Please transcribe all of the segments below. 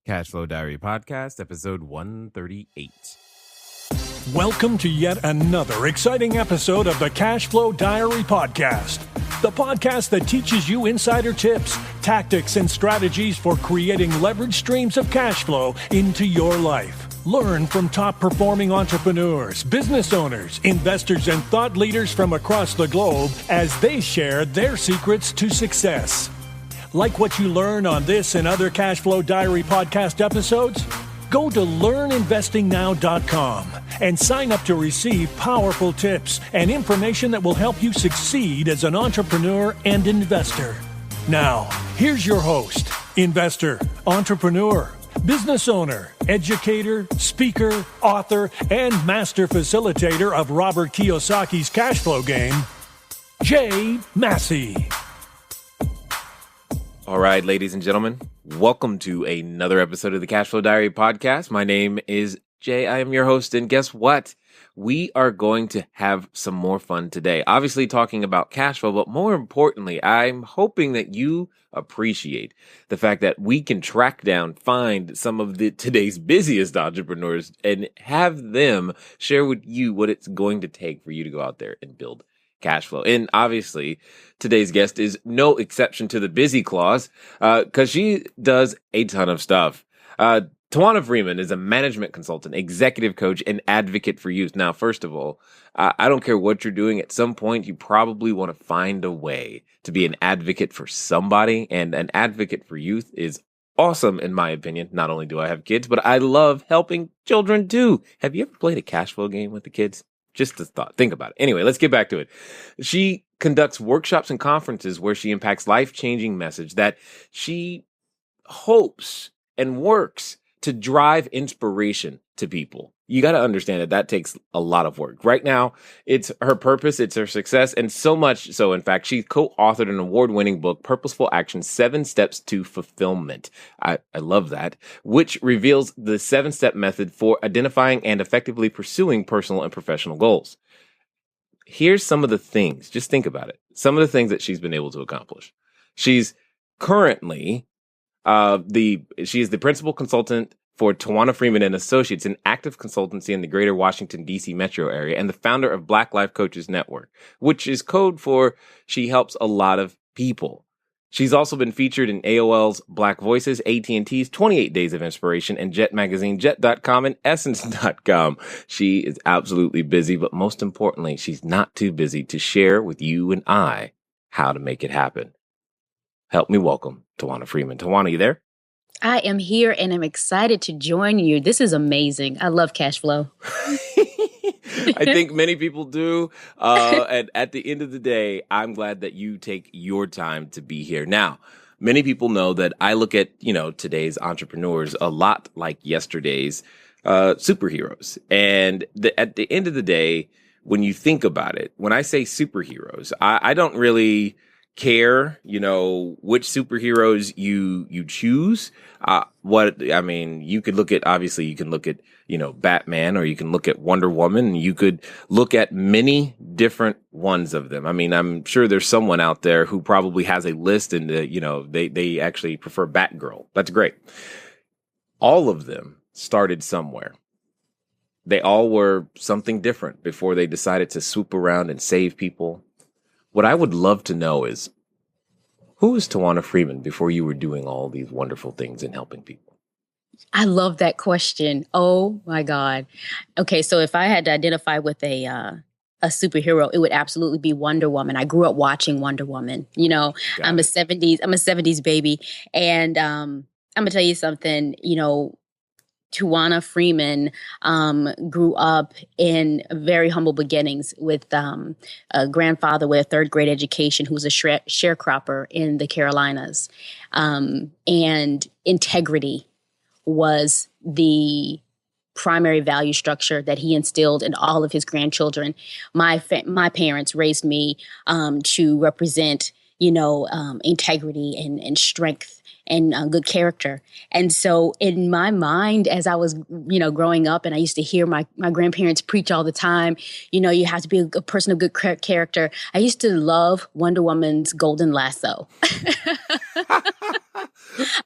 Cashflow Diary Podcast, episode 138. Welcome to yet another exciting episode of the Cashflow Diary Podcast, the podcast that teaches you insider tips, tactics, and strategies for creating leverage streams of cash flow into your life. Learn from top-performing entrepreneurs, business owners, investors, and thought leaders from across the globe as they share their secrets to success. Like what you learn on this and other Cashflow Diary podcast episodes? Go to learninvestingnow.com and sign up to receive powerful tips and information that will help you succeed as an entrepreneur and investor. Now, here's your host, investor, entrepreneur, business owner, educator, speaker, author, and master facilitator of Robert Kiyosaki's cash flow game, Jay Massey. All right, ladies and gentlemen, welcome to another episode of the Cashflow Diary Podcast. My name is Jay. I am your host, and guess what? We are going to have some more fun today. Obviously talking about cash flow, but more importantly, I'm hoping that you appreciate the fact that we can track down, find some of today's busiest entrepreneurs and have them share with you what it's going to take for you to go out there and build cash flow. And obviously, today's guest is no exception to the busy clause because she does a ton of stuff. Towanna Freeman is a management consultant, executive coach, and advocate for youth. Now, first of all, I don't care what you're doing. At some point, you probably want to find a way to be an advocate for somebody, and an advocate for youth is awesome, in my opinion. Not only do I have kids, but I love helping children too. Have you ever played a cash flow game with the kids? Just a thought. Think about it. Anyway, let's get back to it. She conducts workshops and conferences where she impacts life-changing message that she hopes and works to drive inspiration to people. You got to understand that takes a lot of work. Right now, it's her purpose, it's her success, and so much so, in fact, she co-authored an award-winning book, Purposeful Action, 7 Steps to Fulfillment. I love that, which reveals the 7-step method for identifying and effectively pursuing personal and professional goals. Here's some of the things, just think about it, some of the things that she's been able to accomplish. She's currently she is the principal consultant for Towanna Freeman and Associates, an active consultancy in the greater Washington, D.C. metro area, and the founder of Black Life Coaches Network, which is code for she helps a lot of people. She's also been featured in AOL's Black Voices, AT&T's 28 Days of Inspiration, and Jet Magazine, Jet.com, and Essence.com. She is absolutely busy, but most importantly, she's not too busy to share with you and I how to make it happen. Help me welcome Towanna Freeman. Towanna, you there? I am here and I'm excited to join you. This is amazing. I love cash flow. I think many people do. And at the end of the day, I'm glad that you take your time to be here. Now, many people know that I look at, today's entrepreneurs a lot like yesterday's superheroes. And at the end of the day, when you think about it, when I say superheroes, I don't really care, which superheroes you choose. You could look at, obviously you can look at, Batman, or you can look at Wonder Woman, and you could look at many different ones of them. I mean, I'm sure there's someone out there who probably has a list and, they actually prefer Batgirl. That's great. All of them started somewhere. They all were something different before they decided to swoop around and save people. What I would love to know is, who was Towanna Freeman before you were doing all these wonderful things and helping people? I love that question. Oh my God. Okay, so if I had to identify with a superhero, it would absolutely be Wonder Woman. I grew up watching Wonder Woman. I'm a 70s baby, and I'm gonna tell you something. Towanna Freeman grew up in very humble beginnings with a grandfather with a 3rd grade education who was a sharecropper in the Carolinas. And integrity was the primary value structure that he instilled in all of his grandchildren. My parents raised me to represent, integrity and strength and good character. And so in my mind, as I was, growing up, and I used to hear my grandparents preach all the time, you have to be a person of good character. I used to love Wonder Woman's golden lasso.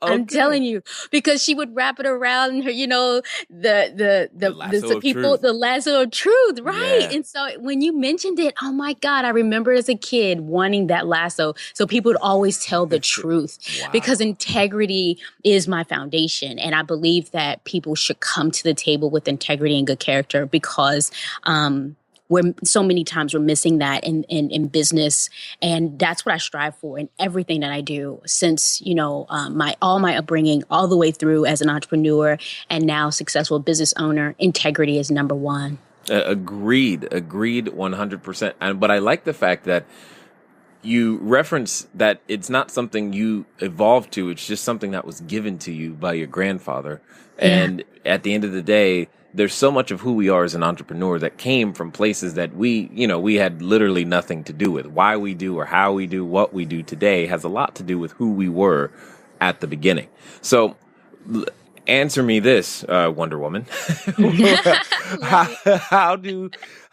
I'm Okay. telling you, because she would wrap it around her, The lasso of truth. the lasso of truth, right? Yeah. And so when you mentioned it, oh my God, I remember as a kid wanting that lasso. So people would always tell the truth because Wow. integrity is my foundation. And I believe that people should come to the table with integrity and good character because, we're so many times we're missing that in business. And that's what I strive for in everything that I do since, all my upbringing all the way through as an entrepreneur and now successful business owner. Integrity is number one. Agreed 100%. But I like the fact that you reference that it's not something you evolved to. It's just something that was given to you by your grandfather. Yeah. And at the end of the day, there's so much of who we are as an entrepreneur that came from places that we had literally nothing to do with. Why we do or how we do what we do today has a lot to do with who we were at the beginning. So answer me this, Wonder Woman. how do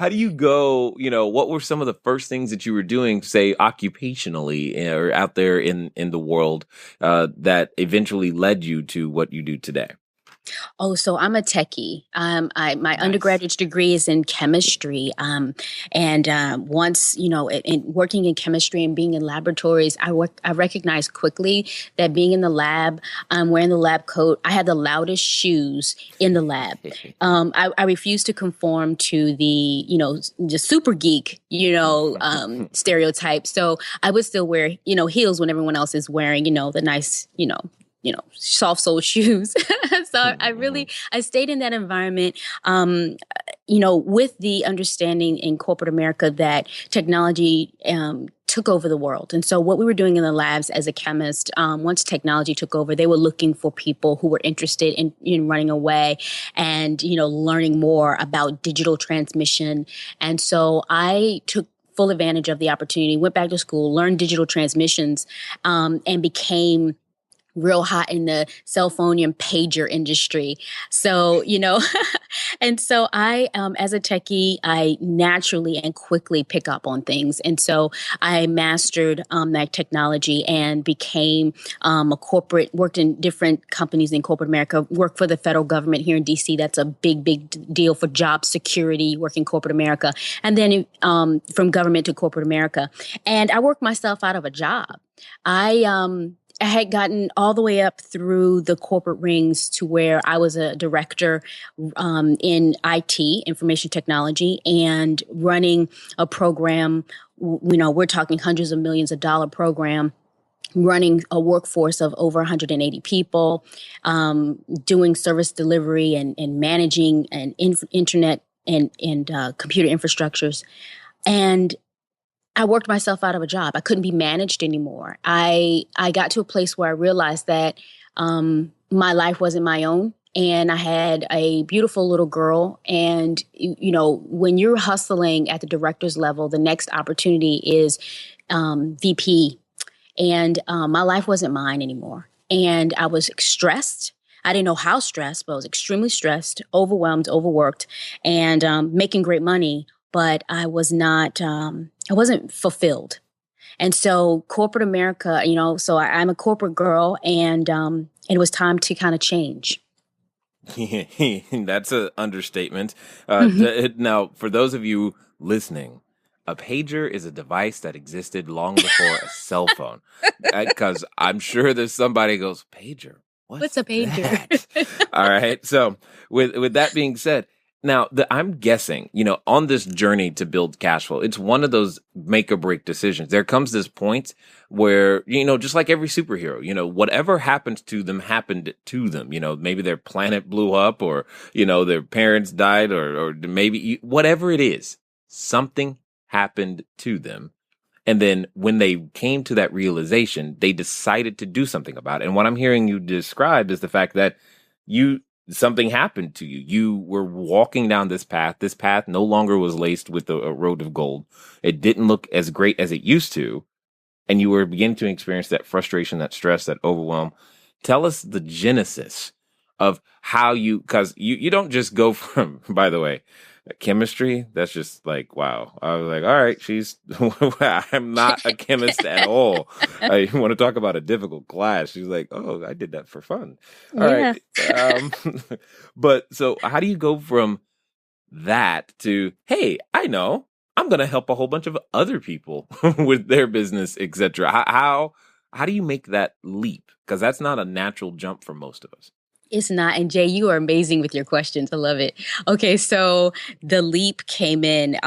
you go, what were some of the first things that you were doing, say occupationally or out there in the world, that eventually led you to what you do today? Oh, so I'm a techie. My Nice. undergraduate degree is in chemistry. Once, in working in chemistry and being in laboratories, I recognized quickly that being in the lab, wearing the lab coat, I had the loudest shoes in the lab. I refused to conform to the, the super geek, stereotype. So I would still wear, heels when everyone else is wearing, the nice, soft sole shoes. So I stayed in that environment, with the understanding in corporate America that technology took over the world. And so what we were doing in the labs as a chemist, once technology took over, they were looking for people who were interested in running away and, learning more about digital transmission. And so I took full advantage of the opportunity, went back to school, learned digital transmissions, and became real hot in the cell phone and pager industry. So, and so I, as a techie, I naturally and quickly pick up on things. And so I mastered that technology and became worked in different companies in corporate America, worked for the federal government here in DC. That's a big, big deal for job security, working corporate America. And then from government to corporate America. And I worked myself out of a job. I had gotten all the way up through the corporate rings to where I was a director in IT, information technology, and running a program. We're talking hundreds of millions of dollar program, running a workforce of over 180 people, doing service delivery and managing and internet and computer infrastructures. And I worked myself out of a job. I couldn't be managed anymore. I got to a place where I realized that my life wasn't my own. And I had a beautiful little girl. And, when you're hustling at the director's level, the next opportunity is VP. And my life wasn't mine anymore. And I was stressed. I didn't know how stressed, but I was extremely stressed, overwhelmed, overworked, and making great money. But I wasn't fulfilled. And so corporate America, so I'm a corporate girl, and it was time to kind of change. That's an understatement. Now, for those of you listening, a pager is a device that existed long before a cell phone. Because I'm sure there's somebody who goes, pager? What's a pager? All right. So with that being said, now, I'm guessing, on this journey to build cash flow, it's one of those make or break decisions. There comes this point where, just like every superhero, whatever happened to them happened to them. Maybe their planet blew up or, their parents died or maybe whatever it is, something happened to them. And then when they came to that realization, they decided to do something about it. And what I'm hearing you describe is the fact that something happened to you. You were walking down this path. This path no longer was laced with a road of gold. It didn't look as great as it used to. And you were beginning to experience that frustration, that stress, that overwhelm. Tell us the genesis of how because you don't just go from, by the way, chemistry, that's just like, wow. I was like, all right, I'm not a chemist at all. I want to talk about a difficult class. She's like, oh, I did that for fun. All Yeah. right. But so how do you go from that to, hey, I know, I'm going to help a whole bunch of other people with their business, etc. How do you make that leap? Because that's not a natural jump for most of us. It's not. And Jay, you are amazing with your questions. I love it. Okay, so the leap came in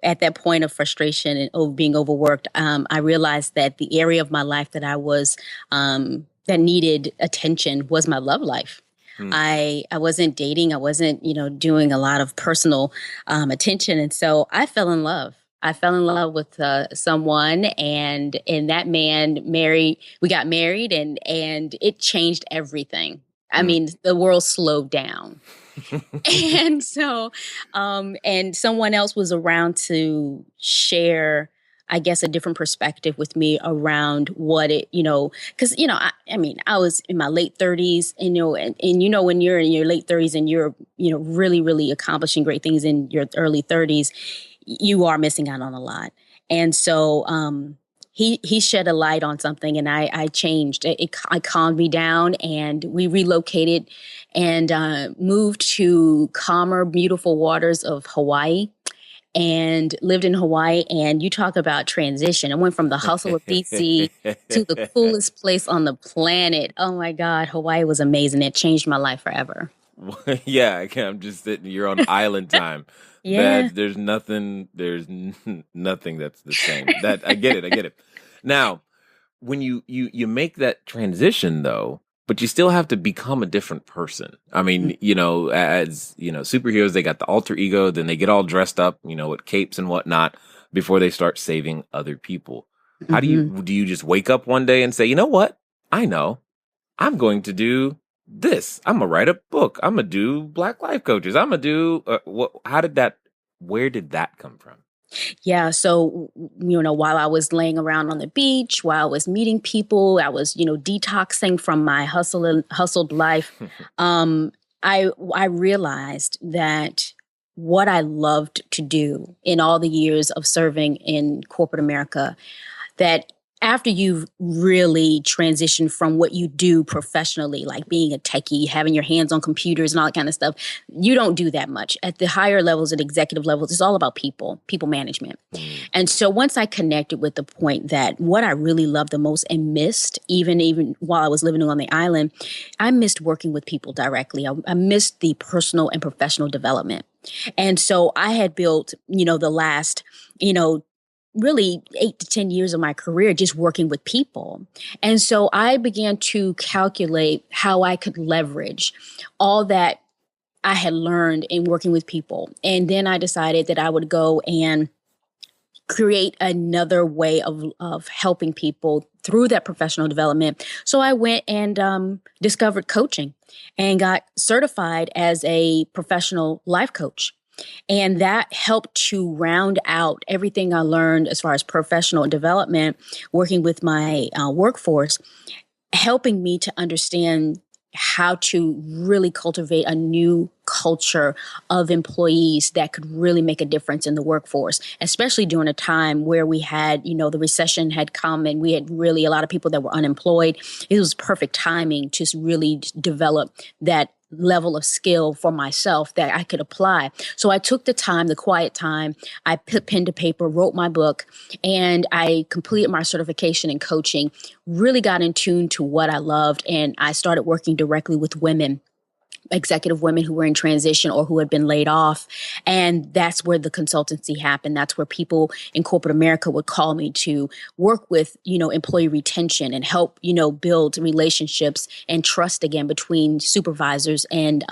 at that point of frustration and being overworked. I realized that the area of my life that I was that needed attention was my love life. I wasn't dating. I wasn't, doing a lot of personal attention. And so I fell in love. I fell in love with someone, and that man we got married, and it changed everything. I mean, the world slowed down. And so, and someone else was around to share, I guess, a different perspective with me around what it, because, I mean, I was in my late 30s, and when you're in your late 30s and you're, really, really accomplishing great things in your early 30s, you are missing out on a lot. And so, he shed a light on something, and I changed. It calmed me down, and we relocated and moved to calmer, beautiful waters of Hawaii, and lived in Hawaii. And you talk about transition. I went from the hustle of DC to the coolest place on the planet. Oh my God, Hawaii was amazing. It changed my life forever. Yeah, I'm just sitting. You're on island time. Yeah. There's nothing that's the same. That I get it. Now, when you make that transition though, but you still have to become a different person. I mean, as superheroes, they got the alter ego, then they get all dressed up, with capes and whatnot before they start saving other people. How do you just wake up one day and say, you know what? I know I'm going to do this. I'm gonna write a book. I'm gonna do Black life coaches. I'm gonna do where did that come from? Yeah. So, while I was laying around on the beach, while I was meeting people, I was, detoxing from my hustled life. I realized that what I loved to do in all the years of serving in corporate America, that after you've really transitioned from what you do professionally, like being a techie, having your hands on computers and all that kind of stuff, you don't do that much. At the higher levels, at executive levels, it's all about people management. And so once I connected with the point that what I really loved the most and missed, even while I was living on the island, I missed working with people directly. I missed the personal and professional development. And so I had built, the last, really 8 to 10 years of my career just working with people. And so I began to calculate how I could leverage all that I had learned in working with people. And then I decided that I would go and create another way of helping people through that professional development. So I went and discovered coaching and got certified as a professional life coach. And that helped to round out everything I learned as far as professional development, working with my workforce, helping me to understand how to really cultivate a new culture of employees that could really make a difference in the workforce, especially during a time where we had, the recession had come and we had really a lot of people that were unemployed. It was perfect timing to really develop that level of skill for myself that I could apply. So I took the time, the quiet time, I put pen to paper, wrote my book, and I completed my certification in coaching, really got in tune to what I loved. And I started working directly with women, executive women who were in transition or who had been laid off. And that's where the consultancy happened. That's where people in corporate America would call me to work with, employee retention and help, build relationships and trust again between supervisors and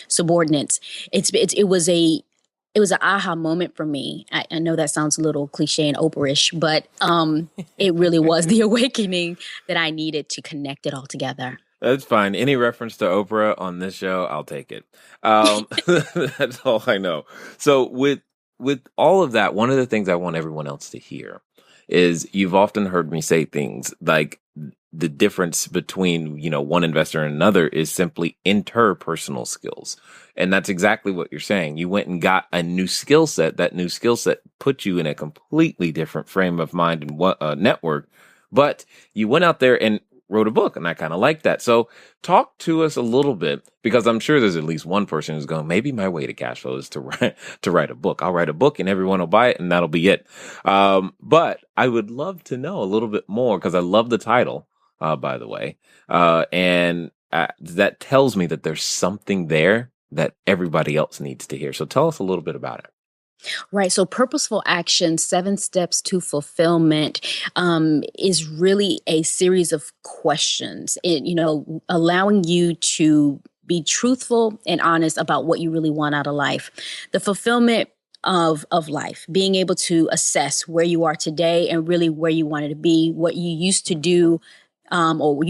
subordinates. It was an aha moment for me. I know that sounds a little cliche and Oprah-ish, but it really was the awakening that I needed to connect it all together. That's fine. Any reference to Oprah on this show, I'll take it. That's all I know. So with all of that, one of the things I want everyone else to hear is you've often heard me say things like the difference between, one investor and another is simply interpersonal skills. And that's exactly what you're saying. You went and got a new skill set. That new skill set put you in a completely different frame of mind and network. But you went out there and wrote a book, and I kind of like that. So talk to us a little bit, because I'm sure there's at least one person who's going, maybe my way to cash flow is to write a book. I'll write a book and everyone will buy it and that'll be it. But I would love to know a little bit more, because I love the title, by the way. And that tells me that there's something there that everybody else needs to hear. So tell us a little bit about it. Right. So purposeful action, 7 steps to fulfillment, is really a series of questions, allowing you to be truthful and honest about what you really want out of life. The fulfillment of life, being able to assess where you are today and really where you wanted to be, what you used to do, what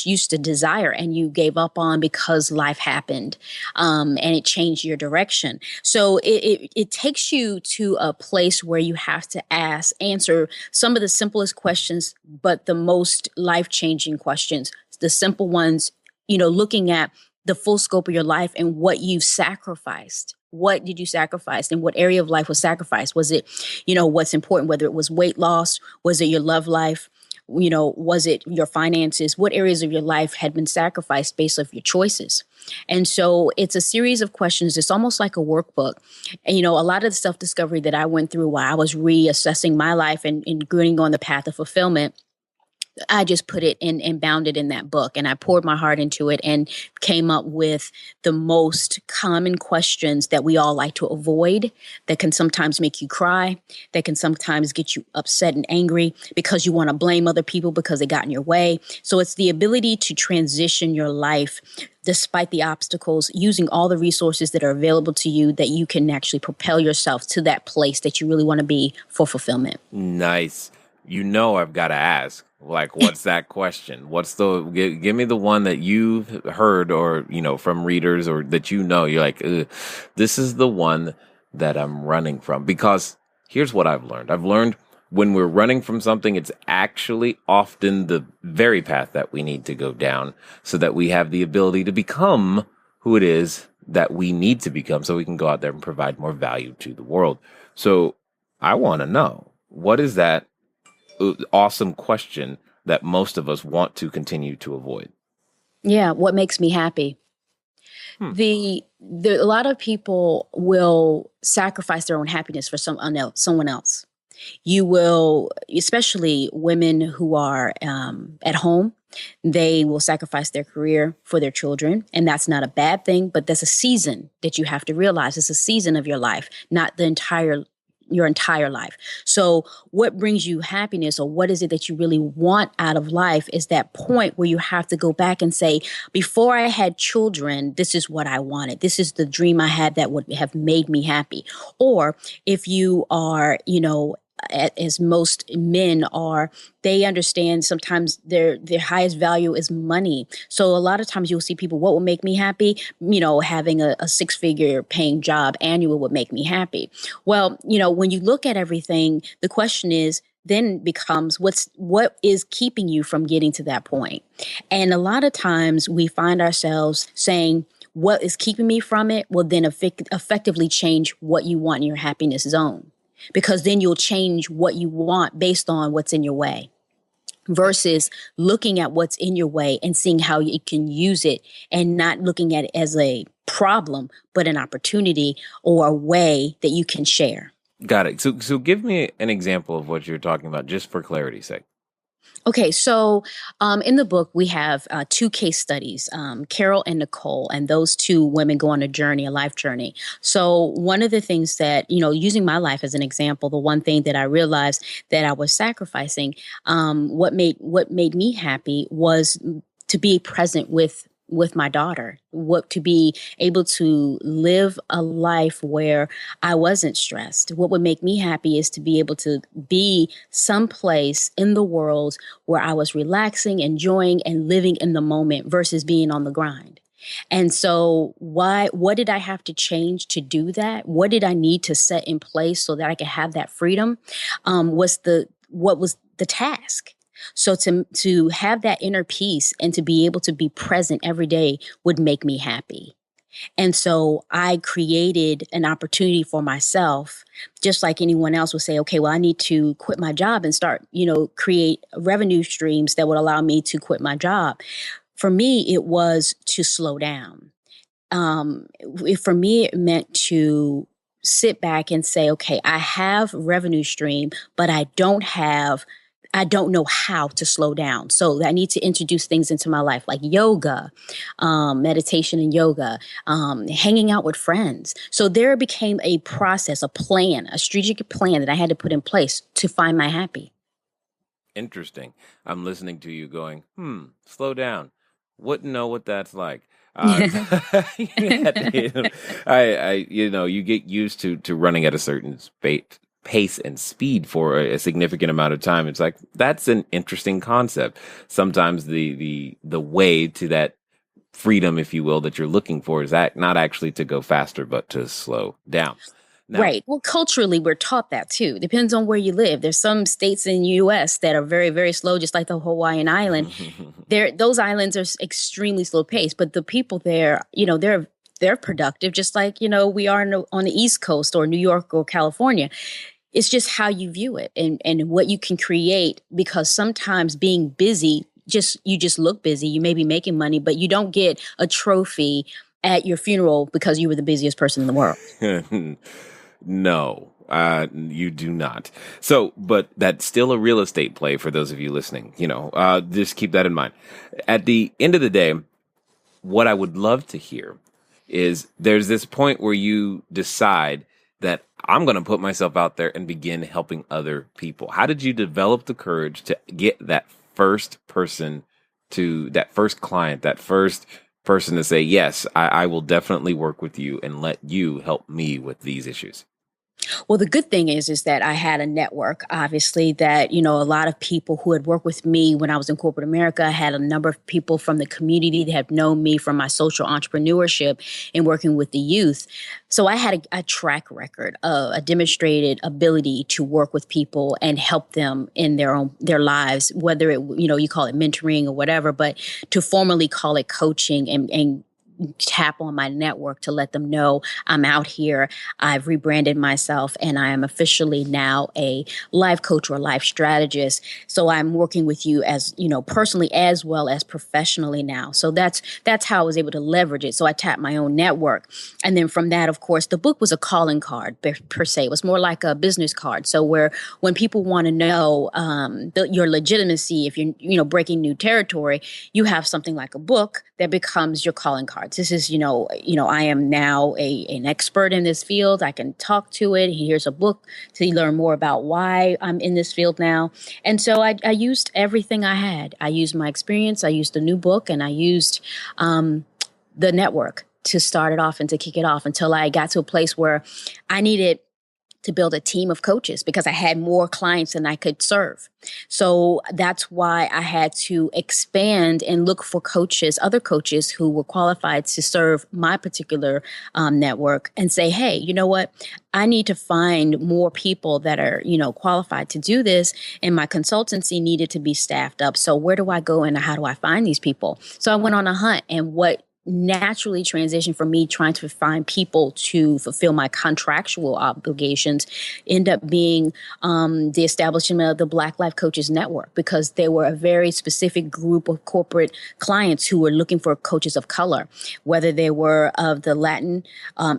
you used to desire and you gave up on because life happened, and it changed your direction. So it takes you to a place where you have to answer some of the simplest questions, but the most life-changing questions, the simple ones, looking at the full scope of your life and what you've sacrificed. What did you sacrifice? And what area of life was sacrificed? Was it, what's important, whether it was weight loss? Was it your love life? Was it your finances? What areas of your life had been sacrificed based off your choices? And so it's a series of questions. It's almost like a workbook. And, a lot of the self-discovery that I went through while I was reassessing my life and going on the path of fulfillment, I just put it in and bound it in that book, and I poured my heart into it and came up with the most common questions that we all like to avoid, that can sometimes make you cry, that can sometimes get you upset and angry because you want to blame other people because they got in your way. So it's the ability to transition your life despite the obstacles, using all the resources that are available to you, that you can actually propel yourself to that place that you really want to be for fulfillment. Nice. I've got to ask, what's that question? Give me the one that you've heard or, from readers, or that, you're like, this is the one that I'm running from. Because here's what I've learned. I've learned when we're running from something, it's actually often the very path that we need to go down, so that we have the ability to become who it is that we need to become, so we can go out there and provide more value to the world. So I want to know, what is that awesome question that most of us want to continue to avoid? Yeah. What makes me happy? A lot of people will sacrifice their own happiness for someone else. You will, especially women who are at home, they will sacrifice their career for their children. And that's not a bad thing, but that's a season that you have to realize. It's a season of your life, not your entire life. So what brings you happiness, or what is it that you really want out of life, is that point where you have to go back and say, before I had children, this is what I wanted. This is the dream I had that would have made me happy. Or if you are, as most men are, they understand sometimes their highest value is money. So a lot of times you'll see people, what will make me happy? Having a 6-figure paying job annual would make me happy. Well, when you look at everything, the question is, then becomes, what is keeping you from getting to that point? And a lot of times we find ourselves saying, what is keeping me from it will then effectively change what you want in your happiness zone. Because then you'll change what you want based on what's in your way, versus looking at what's in your way and seeing how you can use it, and not looking at it as a problem, but an opportunity or a way that you can share. Got it. So give me an example of what you're talking about, just for clarity's sake. Okay, so in the book, we have 2 case studies, Carol and Nicole, and those 2 women go on a life journey. So one of the things that, using my life as an example, the one thing that I realized that I was sacrificing, what made me happy was to be present with my daughter, to be able to live a life where I wasn't stressed. What would make me happy is to be able to be someplace in the world where I was relaxing, enjoying, and living in the moment, versus being on the grind. And so what did I have to change to do that? What did I need to set in place so that I could have that freedom? What was the task? So to have that inner peace and to be able to be present every day would make me happy. And so I created an opportunity for myself, just like anyone else would say, okay, well, I need to quit my job and start, create revenue streams that would allow me to quit my job. For me, it was to slow down. For me, it meant to sit back and say, okay, I have revenue stream, but I don't know how to slow down. So I need to introduce things into my life like yoga, meditation and yoga, hanging out with friends. So there became a process, a plan, a strategic plan that I had to put in place to find my happy. Interesting. I'm listening to you going, slow down. Wouldn't know what that's like. You get used to running at a certain pace and speed for a significant amount of time. It's like, that's an interesting concept. Sometimes the way to that freedom, if you will, that you're looking for is not actually to go faster, but to slow down. Now, right. Well, culturally, we're taught that too. Depends on where you live. There's some states in the U.S. that are very, very slow, just like the Hawaiian island. Those islands are extremely slow paced, but the people there, they're productive, just like, we are on the East Coast or New York or California. It's just how you view it and what you can create, because sometimes being busy, you just look busy. You may be making money, but you don't get a trophy at your funeral because you were the busiest person in the world. No, you do not. So, but that's still a real estate play for those of you listening. Just keep that in mind. At the end of the day, what I would love to hear is there's this point where you decide that I'm going to put myself out there and begin helping other people. How did you develop the courage to get that first person that first client, that first person to say, yes, I will definitely work with you and let you help me with these issues? Well, the good thing is that I had a network, obviously, that, a lot of people who had worked with me when I was in corporate America. I had a number of people from the community that have known me from my social entrepreneurship and working with the youth. So I had a track record, a demonstrated ability to work with people and help them in their lives, whether it, you call it mentoring or whatever, but to formally call it coaching and tap on my network to let them know I'm out here. I've rebranded myself and I am officially now a life coach or life strategist. So I'm working with you as, personally as well as professionally now. So that's how I was able to leverage it. So I tapped my own network. And then from that, of course, the book was a calling card per se. It was more like a business card. So when people want to know your legitimacy, if you're, breaking new territory, you have something like a book that becomes your calling card. This is, I am now an expert in this field. I can talk to it. Here's a book to learn more about why I'm in this field now. And so I used everything I had. I used my experience. I used the new book, and I used the network to start it off and to kick it off until I got to a place where I needed to build a team of coaches because I had more clients than I could serve. So that's why I had to expand and look for other coaches who were qualified to serve my particular network and say, hey, you know what? I need to find more people that are, qualified to do this. And my consultancy needed to be staffed up. So where do I go and how do I find these people? So I went on a hunt, and what naturally transitioned from me trying to find people to fulfill my contractual obligations end up being the establishment of the Black Life Coaches Network, because they were a very specific group of corporate clients who were looking for coaches of color, whether they were of the Latin,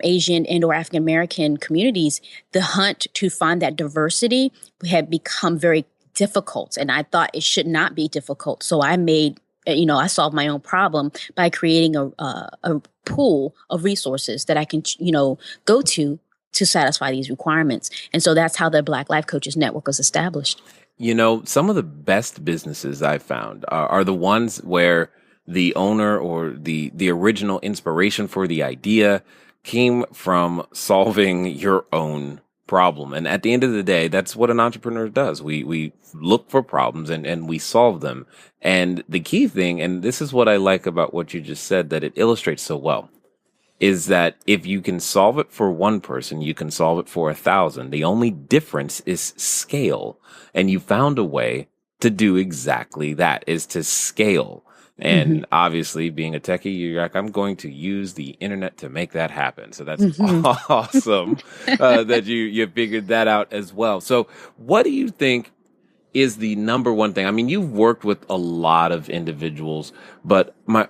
Asian, and or African American communities. The hunt to find that diversity had become very difficult, and I thought it should not be difficult. So I solved my own problem by creating a pool of resources that I can, go to satisfy these requirements. And so that's how the Black Life Coaches Network was established. Some of the best businesses I've found are the ones where the owner or the original inspiration for the idea came from solving your own problem. And at the end of the day, that's what an entrepreneur does. We look for problems and we solve them. And the key thing, and this is what I like about what you just said, that it illustrates so well, is that if you can solve it for one person, you can solve it for 1,000. The only difference is scale. And you found a way to do exactly that, is to scale. And obviously, being a techie, you're like, I'm going to use the internet to make that happen. So that's awesome that you figured that out as well. So what do you think is the number one thing? I mean, you've worked with a lot of individuals, but my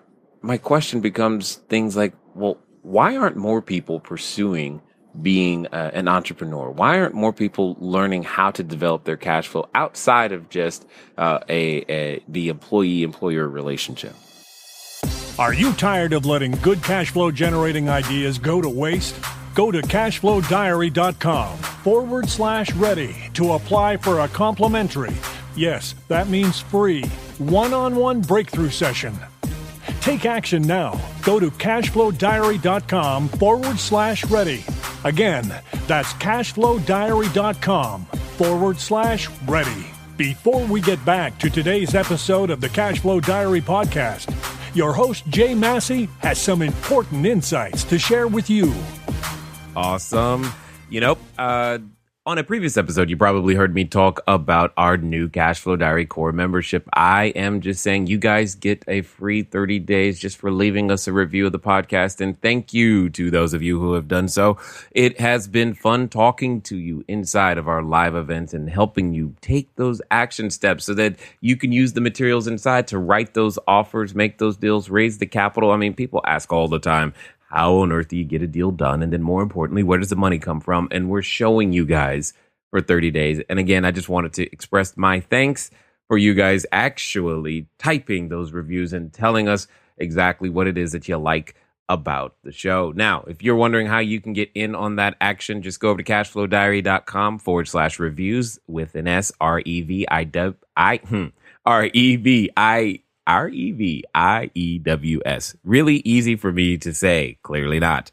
question becomes things like, well, why aren't more people pursuing being an entrepreneur? Why aren't more people learning how to develop their cash flow outside of just the employee-employer relationship? Are you tired of letting good cash flow generating ideas go to waste? Go to cashflowdiary.com/ready to apply for a complimentary, yes, that means free, one-on-one breakthrough session. Take action now. Go to cashflowdiary.com/ready. Again, that's cashflowdiary.com/ready. Before we get back to today's episode of the Cashflow Diary podcast, your host, Jay Massey, has some important insights to share with you. Awesome. On a previous episode, you probably heard me talk about our new Cashflow Diary Core membership. I am just saying you guys get a free 30 days just for leaving us a review of the podcast. And thank you to those of you who have done so. It has been fun talking to you inside of our live events and helping you take those action steps so that you can use the materials inside to write those offers, make those deals, raise the capital. I mean, people ask all the time, how on earth do you get a deal done? And then more importantly, where does the money come from? And we're showing you guys for 30 days. And again, I just wanted to express my thanks for you guys actually typing those reviews and telling us exactly what it is that you like about the show. Now, if you're wondering how you can get in on that action, just go over to cashflowdiary.com/reviews with an S, REVIEWS. Really easy for me to say, clearly not.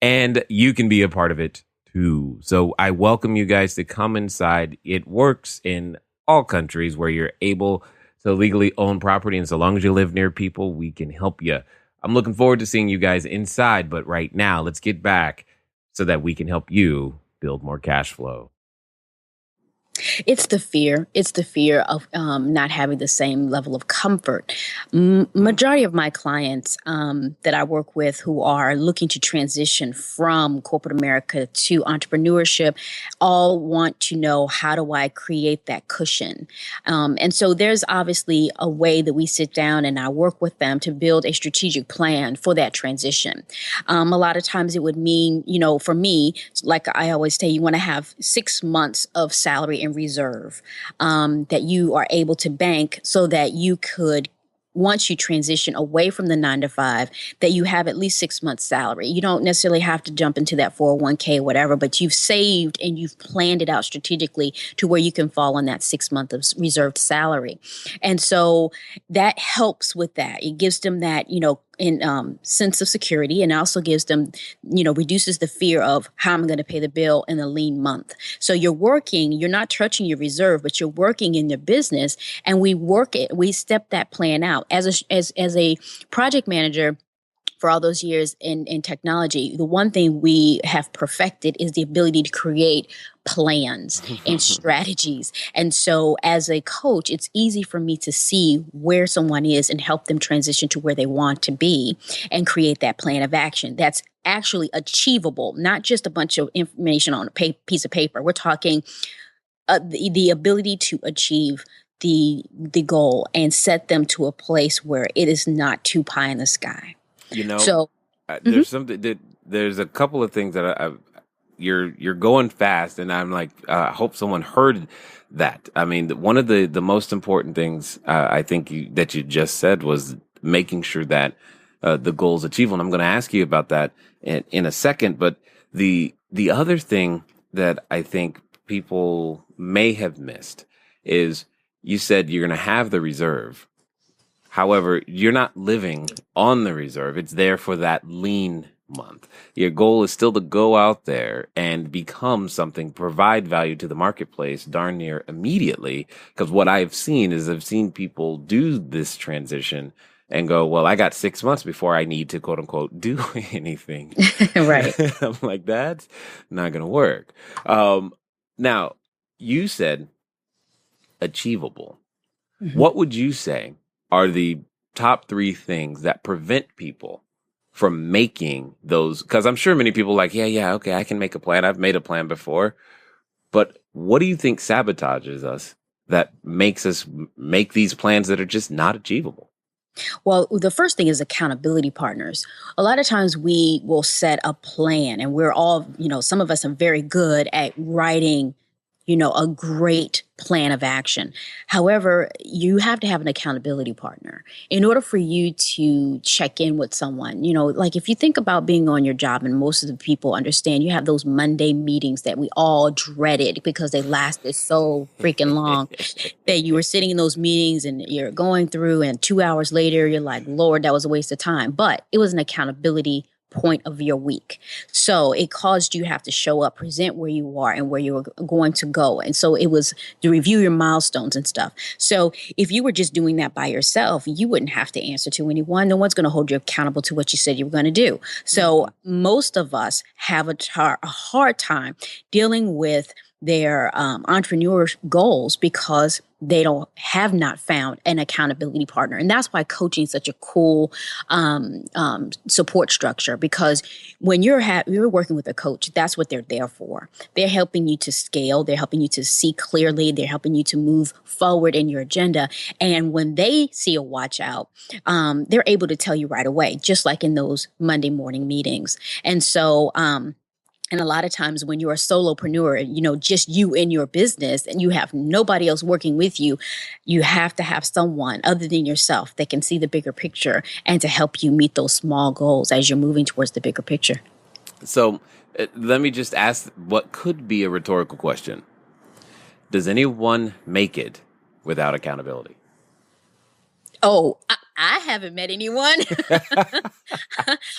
And you can be a part of it too. So I welcome you guys to come inside. It works in all countries where you're able to legally own property. And so long as you live near people, we can help you. I'm looking forward to seeing you guys inside. But right now, let's get back so that we can help you build more cash flow. It's the fear. It's the fear of not having the same level of comfort. Majority of my clients that I work with who are looking to transition from corporate America to entrepreneurship all want to know, how do I create that cushion? And so there's obviously a way that we sit down and I work with them to build a strategic plan for that transition. A lot of times it would mean, for me, like I always say, you want to have 6 months of salary in reserve that you are able to bank so that you could, once you transition away from the 9 to 5, that you have at least 6 months salary. You don't necessarily have to jump into that 401k or whatever, but you've saved and you've planned it out strategically to where you can fall on that 6 month of reserved salary. And so that helps with that. It gives them that, sense of security, and also gives them, reduces the fear of how I'm going to pay the bill in a lean month. So you're not touching your reserve, but you're working in your business, and we step that plan out as a project manager. For all those years in technology, the one thing we have perfected is the ability to create plans and strategies. And so as a coach, it's easy for me to see where someone is and help them transition to where they want to be and create that plan of action that's actually achievable, not just a bunch of information on a piece of paper. We're talking the ability to achieve the goal and set them to a place where it is not too pie in the sky. There's something that there's a couple of things that you're going fast, and I'm like, I hope someone heard that. I mean, one of the most important things I think that you just said was making sure that the goal is achievable. And I'm going to ask you about that in a second. But the other thing that I think people may have missed is you said you're going to have the reserve. However, you're not living on the reserve. It's there for that lean month. Your goal is still to go out there and become something, provide value to the marketplace darn near immediately. Because what I've seen people do this transition and go, well, I got 6 months before I need to, quote unquote, do anything. Right. I'm like, that's not going to work. Now, you said achievable. What would you say are the top 3 things that prevent people from making those? Because I'm sure many people are like, yeah, okay, I can make a plan. I've made a plan before. But what do you think sabotages us that makes us make these plans that are just not achievable? Well, the first thing is accountability partners. A lot of times we will set a plan, and we're all, some of us are very good at writing, a great plan of action. However, you have to have an accountability partner in order for you to check in with someone. Like if you think about being on your job, and most of the people understand, you have those Monday meetings that we all dreaded because they lasted so freaking long that you were sitting in those meetings and you're going through, and 2 hours later, you're like, Lord, that was a waste of time. But it was an accountability point of your week. So it caused you have to show up, present where you are and where you were going to go. And so it was to review your milestones and stuff. So if you were just doing that by yourself, you wouldn't have to answer to anyone. No one's going to hold you accountable to what you said you were going to do. So most of us have a hard time dealing with their entrepreneur goals because they have not found an accountability partner. And that's why coaching is such a cool support structure, because when you're working with a coach, that's what they're there for. They're helping you to scale. They're helping you to see clearly. They're helping you to move forward in your agenda. And when they see a watch out, they're able to tell you right away, just like in those Monday morning meetings. And so, and a lot of times when you're a solopreneur, just you in your business and you have nobody else working with you, you have to have someone other than yourself that can see the bigger picture and to help you meet those small goals as you're moving towards the bigger picture. So let me just ask what could be a rhetorical question. Does anyone make it without accountability? Oh, I haven't met anyone.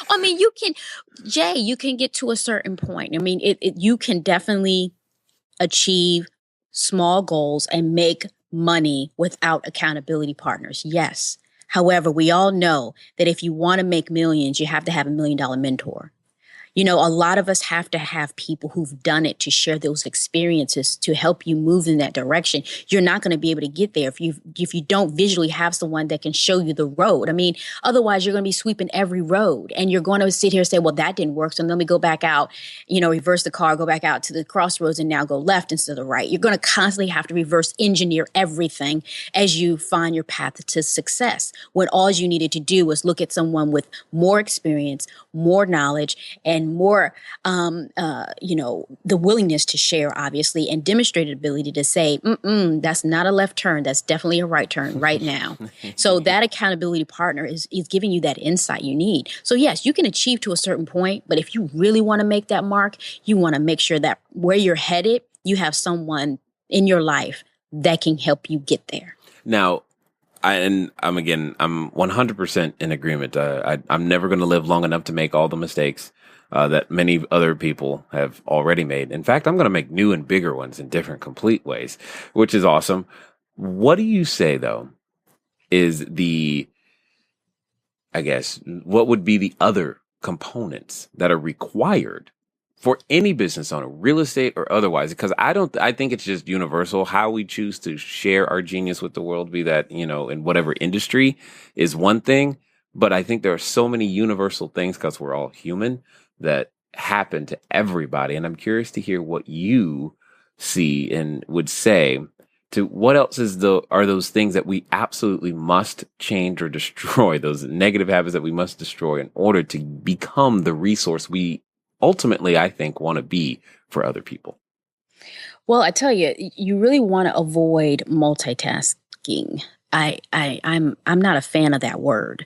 I mean, you can get to a certain point. I mean, you can definitely achieve small goals and make money without accountability partners. Yes. However, we all know that if you want to make millions, you have to have $1 million mentor. A lot of us have to have people who've done it to share those experiences to help you move in that direction. You're not going to be able to get there if you don't visually have someone that can show you the road. I mean, otherwise you're going to be sweeping every road and you're going to sit here and say, well, that didn't work. So let me go back out, reverse the car, go back out to the crossroads and now go left instead of right. You're going to constantly have to reverse engineer everything as you find your path to success, when all you needed to do was look at someone with more experience, more knowledge, and more, the willingness to share, obviously, and demonstrated ability to say, that's not a left turn. That's definitely a right turn right now. So that accountability partner is giving you that insight you need. So yes, you can achieve to a certain point, but if you really want to make that mark, you want to make sure that where you're headed, you have someone in your life that can help you get there. Now, I'm 100% in agreement. I'm never going to live long enough to make all the mistakes that many other people have already made. In fact, I'm going to make new and bigger ones in different, complete ways, which is awesome. What do you say, though, is what would be the other components that are required for any business owner, real estate or otherwise? Because I think it's just universal how we choose to share our genius with the world, be that, in whatever industry, is one thing. But I think there are so many universal things, because we're all human, that happen to everybody. And I'm curious to hear what you see and would say to what else are those things that we absolutely must change or destroy, those negative habits that we must destroy in order to become the resource we ultimately, I think, want to be for other people. Well, I tell you, you really want to avoid multitasking. I'm not a fan of that word.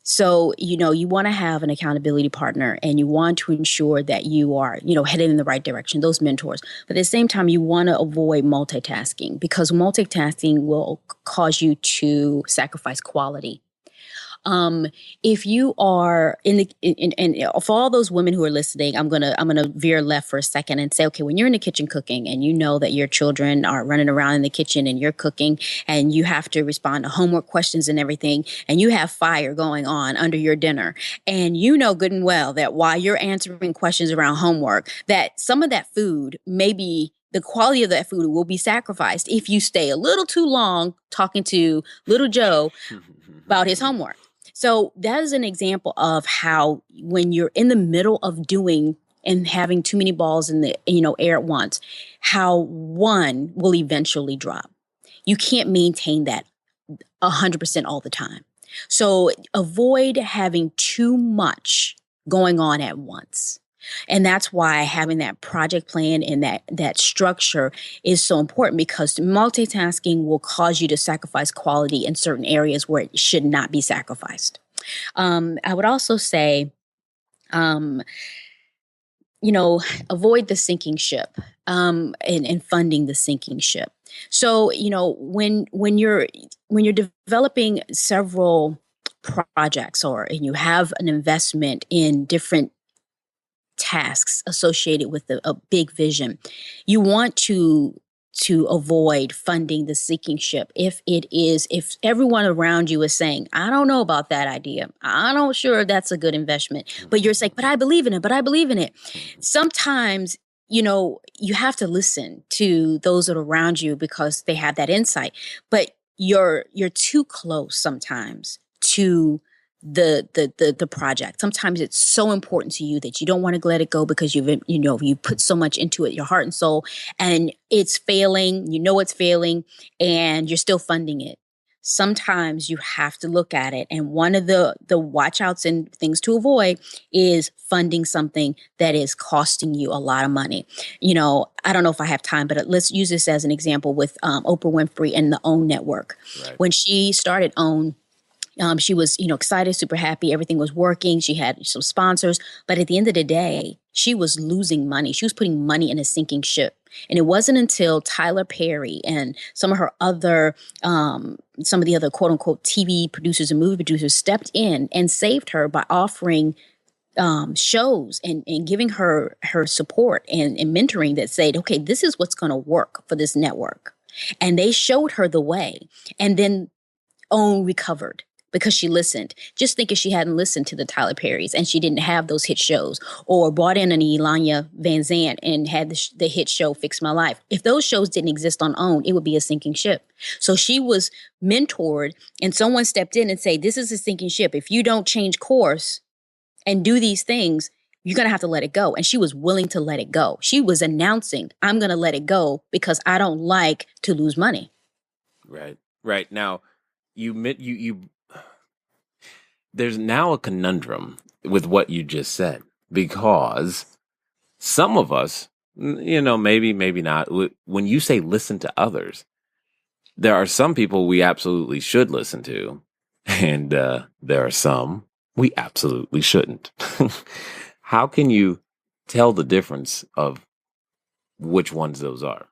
So, you want to have an accountability partner and you want to ensure that you are, headed in the right direction, those mentors. But at the same time, you want to avoid multitasking, because multitasking will cause you to sacrifice quality. If you are and for all those women who are listening, I'm gonna veer left for a second and say, okay, when you're in the kitchen cooking and you know that your children are running around in the kitchen and you're cooking and you have to respond to homework questions and everything, and you have fire going on under your dinner, and you know good and well that while you're answering questions around homework, that some of that food may be the quality of that food will be sacrificed if you stay a little too long talking to little Joe about his homework. So that is an example of how when you're in the middle of doing and having too many balls in the air at once, how one will eventually drop. You can't maintain that 100% all the time. So avoid having too much going on at once. And that's why having that project plan and that structure is so important, because multitasking will cause you to sacrifice quality in certain areas where it should not be sacrificed. I would also say, avoid the sinking ship and funding the sinking ship. So, when you're developing several projects and you have an investment in different tasks associated with a big vision, you want to avoid funding the sinking ship. If everyone around you is saying, I don't know about that idea, I'm not sure that's a good investment, but you're saying, but I believe in it. Sometimes, you have to listen to those that are around you because they have that insight, but you're too close sometimes to the project. Sometimes it's so important to you that you don't want to let it go because you put so much into it, your heart and soul, and it's failing, it's failing, and you're still funding it. Sometimes you have to look at it. And one of the watch outs and things to avoid is funding something that is costing you a lot of money. I don't know if I have time, but let's use this as an example with Oprah Winfrey and the OWN network. Right. When she started OWN, she was, excited, super happy. Everything was working. She had some sponsors. But at the end of the day, she was losing money. She was putting money in a sinking ship. And it wasn't until Tyler Perry and some of the other quote unquote TV producers and movie producers stepped in and saved her by offering shows and giving her support and mentoring that said, okay, this is what's going to work for this network. And they showed her the way. And then OWN recovered, because she listened. Just think if she hadn't listened to the Tyler Perrys and she didn't have those hit shows, or brought in an Elanya Van Zant and had the hit show Fix My Life. If those shows didn't exist on OWN, it would be a sinking ship. So she was mentored, and someone stepped in and said, this is a sinking ship. If you don't change course and do these things, you're going to have to let it go. And she was willing to let it go. She was announcing, I'm going to let it go because I don't like to lose money. Right. Now, you there's now a conundrum with what you just said, because some of us, maybe not, when you say listen to others, there are some people we absolutely should listen to, and there are some we absolutely shouldn't. How can you tell the difference of which ones those are?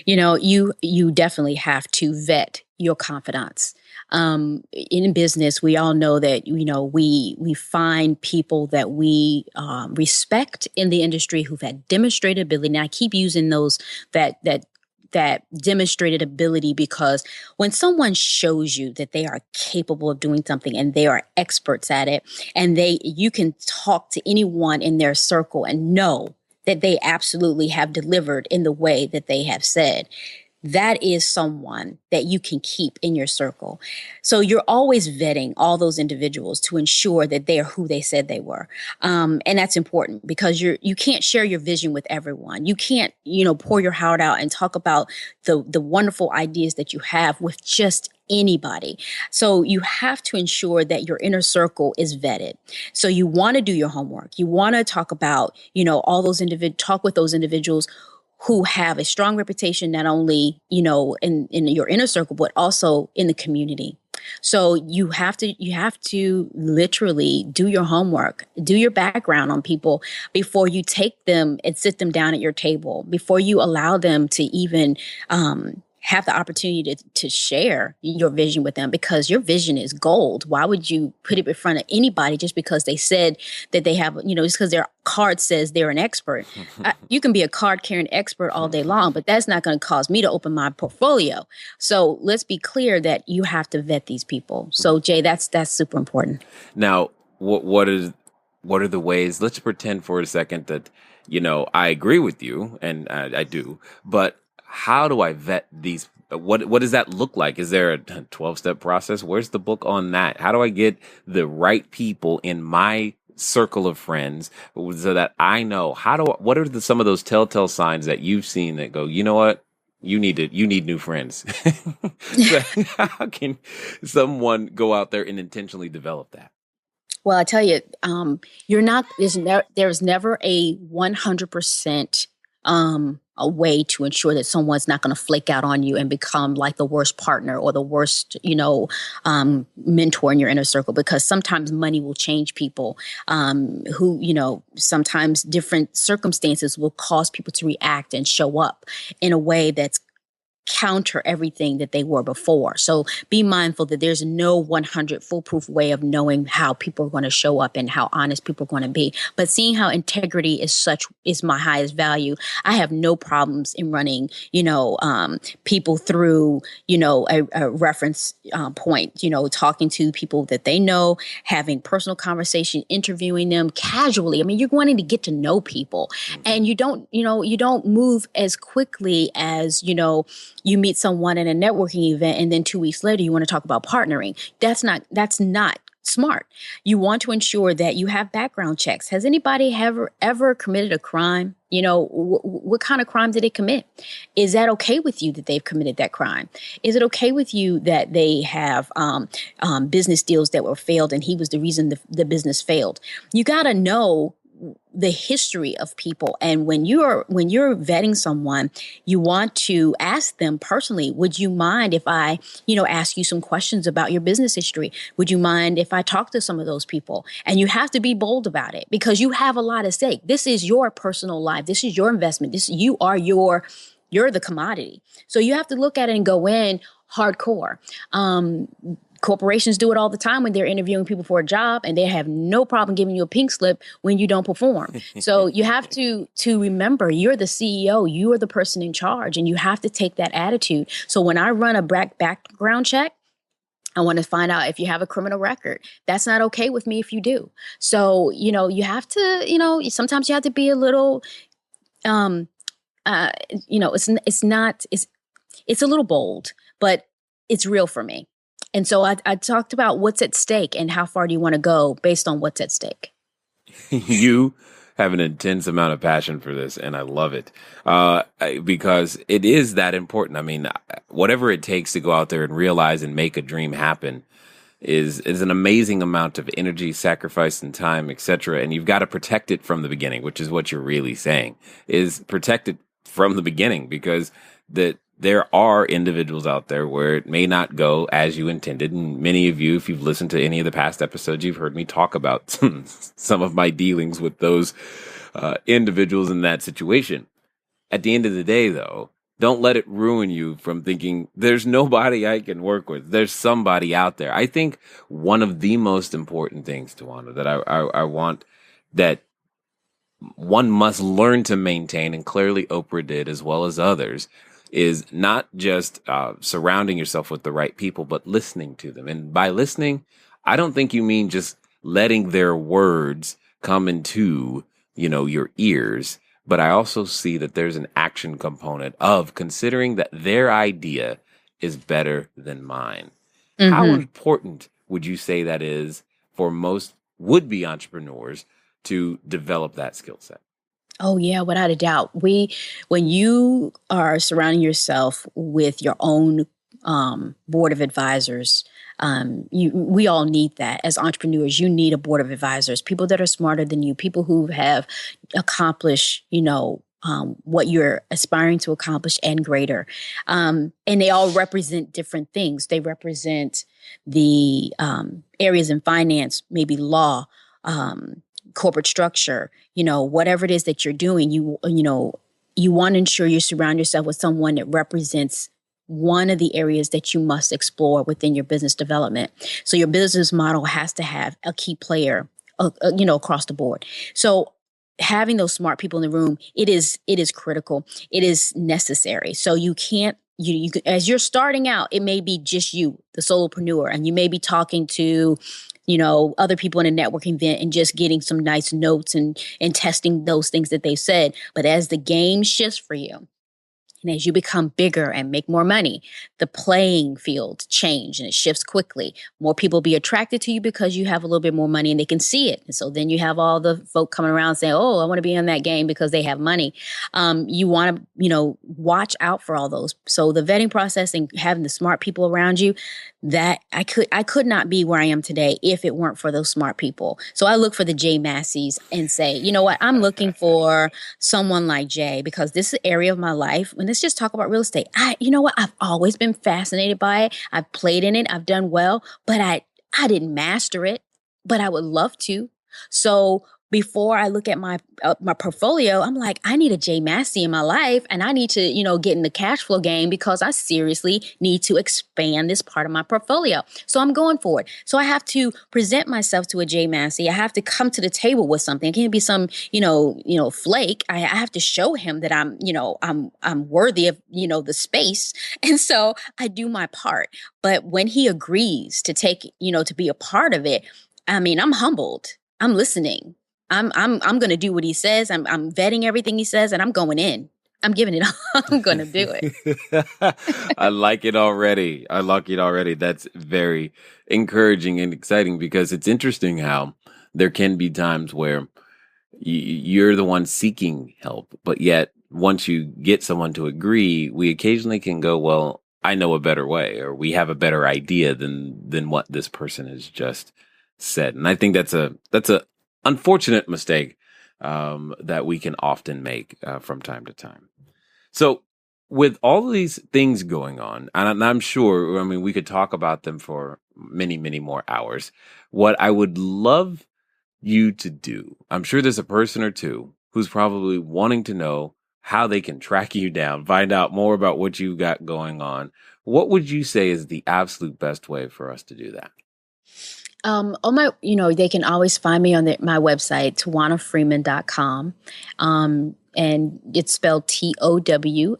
You definitely have to vet your confidants. In business, we all know that, we find people that we respect in the industry who've had demonstrated ability. And I keep using that demonstrated ability, because when someone shows you that they are capable of doing something and they are experts at it, and you can talk to anyone in their circle and know that they absolutely have delivered in the way that they have said, that is someone that you can keep in your circle. So you're always vetting all those individuals to ensure that they are who they said they were. And that's important, because you can't share your vision with everyone. You can't, pour your heart out and talk about the wonderful ideas that you have with just anybody. So you have to ensure that your inner circle is vetted. So you want to do your homework. You want to talk about, all those talk with those individuals who have a strong reputation, not only, in your inner circle, but also in the community. So you have to literally do your homework, do your background on people before you take them and sit them down at your table, before you allow them to even have the opportunity to share your vision with them, because your vision is gold. Why would you put it in front of anybody just because they said that they have, just because their card says they're an expert? You can be a card carrying expert all day long, but that's not going to cause me to open my portfolio. So let's be clear that you have to vet these people. So Jay, that's super important. Now, what are the ways? Let's pretend for a second that I agree with you, and I do, but how do I vet these? What does that look like? Is there a 12-step process? Where's the book on that? How do I get the right people in my circle of friends so that I know what are some of those telltale signs that you've seen that go, you know what? You need new friends. So how can someone go out there and intentionally develop that? Well, I tell you, there's never a 100% a way to ensure that someone's not going to flake out on you and become like the worst partner or the worst, mentor in your inner circle, because sometimes money will change people, sometimes different circumstances will cause people to react and show up in a way that's counter everything that they were before. So be mindful that there's no 100 foolproof way of knowing how people are going to show up and how honest people are going to be. But seeing how integrity is my highest value, I have no problems in running, people through, a reference point, talking to people that they know, having personal conversation, interviewing them casually. I mean, you're wanting to get to know people, and you don't move as quickly as, you meet someone at a networking event and then 2 weeks later you want to talk about partnering. That's not smart. You want to ensure that you have background checks. Has anybody ever committed a crime? What kind of crime did they commit? Is that okay with you that they've committed that crime? Is it okay with you that they have business deals that were failed and he was the reason the business failed? You got to know the history of people. And when you're vetting someone, you want to ask them personally, would you mind if I, ask you some questions about your business history? Would you mind if I talk to some of those people? And you have to be bold about it because you have a lot at stake. This is your personal life. This is your investment. You're the commodity. So you have to look at it and go in hardcore. Corporations do it all the time when they're interviewing people for a job, and they have no problem giving you a pink slip when you don't perform. So you have to remember you're the CEO, you are the person in charge, and you have to take that attitude. So when I run a background check, I want to find out if you have a criminal record. That's not okay with me if you do. So, you have to, sometimes you have to be a little, it's a little bold, but it's real for me. And so I talked about what's at stake and how far do you want to go based on what's at stake. You have an intense amount of passion for this, and I love it because it is that important. I mean, whatever it takes to go out there and realize and make a dream happen is an amazing amount of energy, sacrifice, and time, etc. And you've got to protect it from the beginning, which is what you're really saying, is protect it from the beginning, because there are individuals out there where it may not go as you intended. And many of you, if you've listened to any of the past episodes, you've heard me talk about some of my dealings with those individuals in that situation. At the end of the day, though, don't let it ruin you from thinking there's nobody I can work with. There's somebody out there. I think one of the most important things, Towanna, that I want that one must learn to maintain, and clearly Oprah did as well as others, is not just surrounding yourself with the right people, but listening to them. And by listening, I don't think you mean just letting their words come into, your ears. But I also see that there's an action component of considering that their idea is better than mine. Mm-hmm. How important would you say that is for most would-be entrepreneurs to develop that skill set? Oh, yeah, without a doubt. When you are surrounding yourself with your own board of advisors, we all need that. As entrepreneurs, you need a board of advisors, people that are smarter than you, people who have accomplished, what you're aspiring to accomplish and greater. And they all represent different things. They represent the areas in finance, maybe law, corporate structure, whatever it is that you're doing, you want to ensure you surround yourself with someone that represents one of the areas that you must explore within your business development. So your business model has to have a key player, across the board. So having those smart people in the room, it is critical. It is necessary. So you can't, as you're starting out, it may be just you, the solopreneur, and you may be talking to other people in a networking event and just getting some nice notes and testing those things that they said. But as the game shifts for you, and as you become bigger and make more money, the playing field change and it shifts quickly. More people be attracted to you because you have a little bit more money and they can see it. And so then you have all the folk coming around saying, oh, I want to be in that game because they have money. You want to, watch out for all those. So the vetting process and having the smart people around you, that I could not be where I am today if it weren't for those smart people. So I look for the Jay Masseys and say, you know what, I'm looking for someone like Jay because this is an area of my life. And let's just talk about real estate. You know what, I've always been fascinated by it. I've played in it. I've done well, but I didn't master it, but I would love to. So before I look at my portfolio, I'm like, I need a Jay Massey in my life and I need to, get in the cash flow game because I seriously need to expand this part of my portfolio. So I'm going for it. So I have to present myself to a Jay Massey. I have to come to the table with something. It can't be some, flake. I have to show him that I'm worthy of, the space. And so I do my part. But when he agrees to take, to be a part of it, I mean, I'm humbled. I'm listening. I'm going to do what he says. I'm vetting everything he says and I'm going in. I'm giving it all. I'm going to do it. I like it already. That's very encouraging and exciting because it's interesting how there can be times where you're the one seeking help, but yet once you get someone to agree, we occasionally can go, well, I know a better way, or we have a better idea than what this person has just said. And I think that's a unfortunate mistake that we can often make from time to time. So with all of these things going on, and I'm sure, we could talk about them for many, many more hours. What I would love you to do, I'm sure there's a person or two who's probably wanting to know how they can track you down, find out more about what you got going on. What would you say is the absolute best way for us to do that? On my, they can always find me on my website, TowannaFreeman.com. And it's spelled TOWANNA.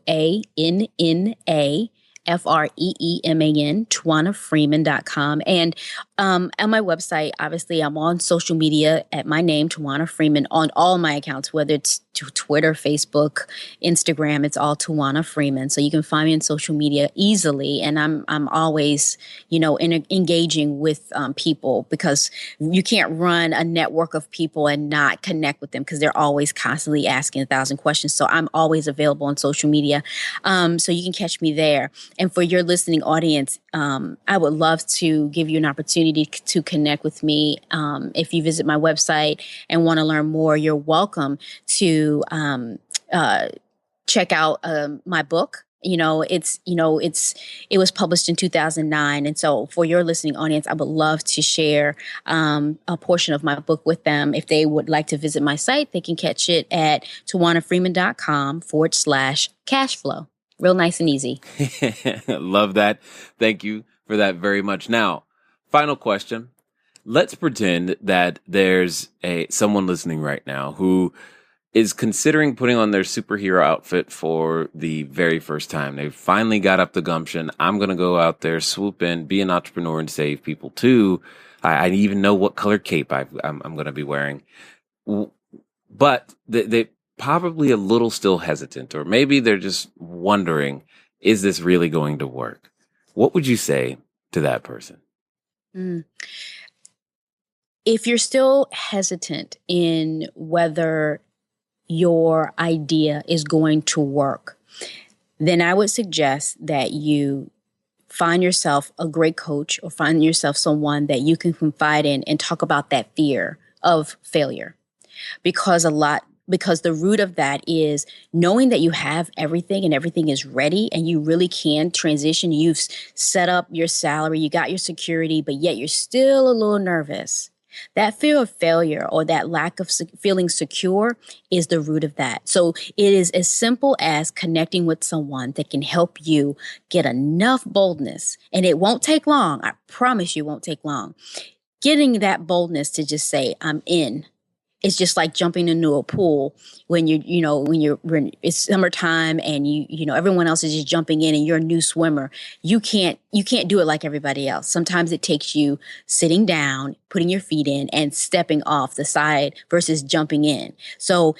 FREEMAN, TowannaFreeman.com. And on my website, obviously, I'm on social media at my name, Towanna Freeman, on all my accounts, whether it's Twitter, Facebook, Instagram, it's all Towanna Freeman. So you can find me on social media easily. And I'm always, engaging with people because you can't run a network of people and not connect with them because they're always constantly asking 1,000 questions. So I'm always available on social media. So you can catch me there. And for your listening audience, I would love to give you an opportunity to connect with me. If you visit my website and want to learn more, you're welcome to check out my book. It was published in 2009. And so for your listening audience, I would love to share a portion of my book with them. If they would like to visit my site, they can catch it at TowannaFreeman.com/cashflow. Real nice and easy. Love that. Thank you for that very much. Now, final question. Let's pretend that there's someone listening right now who is considering putting on their superhero outfit for the very first time. They finally got up the gumption. I'm going to go out there, swoop in, be an entrepreneur and save people too. I even know what color cape I'm going to be wearing. But they probably a little still hesitant, or maybe they're just wondering, is this really going to work? What would you say to that person? If you're still hesitant in whether your idea is going to work, then I would suggest that you find yourself a great coach or find yourself someone that you can confide in and talk about that fear of failure. Because the root of that is knowing that you have everything and everything is ready and you really can transition. You've set up your salary, you got your security, but yet you're still a little nervous. That fear of failure or that lack of feeling secure is the root of that. So it is as simple as connecting with someone that can help you get enough boldness. And it won't take long. I promise you it won't take long. Getting that boldness to just say, I'm in. it's just like jumping into a pool when when it's summertime and everyone else is just jumping in and you're a new swimmer. You can't do it like everybody else. Sometimes it takes you sitting down, putting your feet in and stepping off the side versus jumping in. So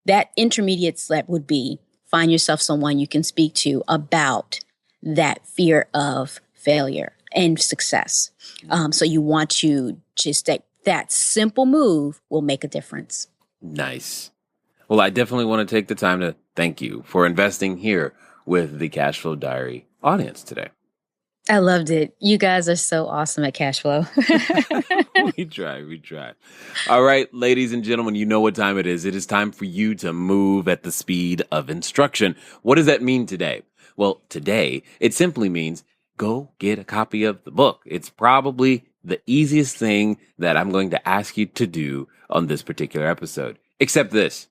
that intermediate step would be find yourself someone you can speak to about that fear of failure and success. So you want to just that simple move will make a difference. Nice. Well, I definitely want to take the time to thank you for investing here with the Cashflow Diary audience today. I loved it. You guys are so awesome at Cashflow. We try. All right, ladies and gentlemen, you know what time it is. It is time for you to move at the speed of instruction. What does that mean today? Well, today, it simply means go get a copy of the book. It's probably the easiest thing that I'm going to ask you to do on this particular episode. Except this.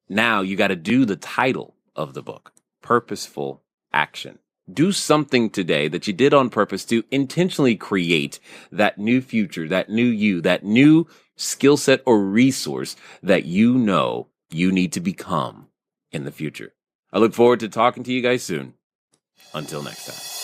Now you got to do the title of the book, Purposeful Action. Do something today that you did on purpose to intentionally create that new future, that new you, that new skill set or resource that you know you need to become in the future. I look forward to talking to you guys soon. Until next time.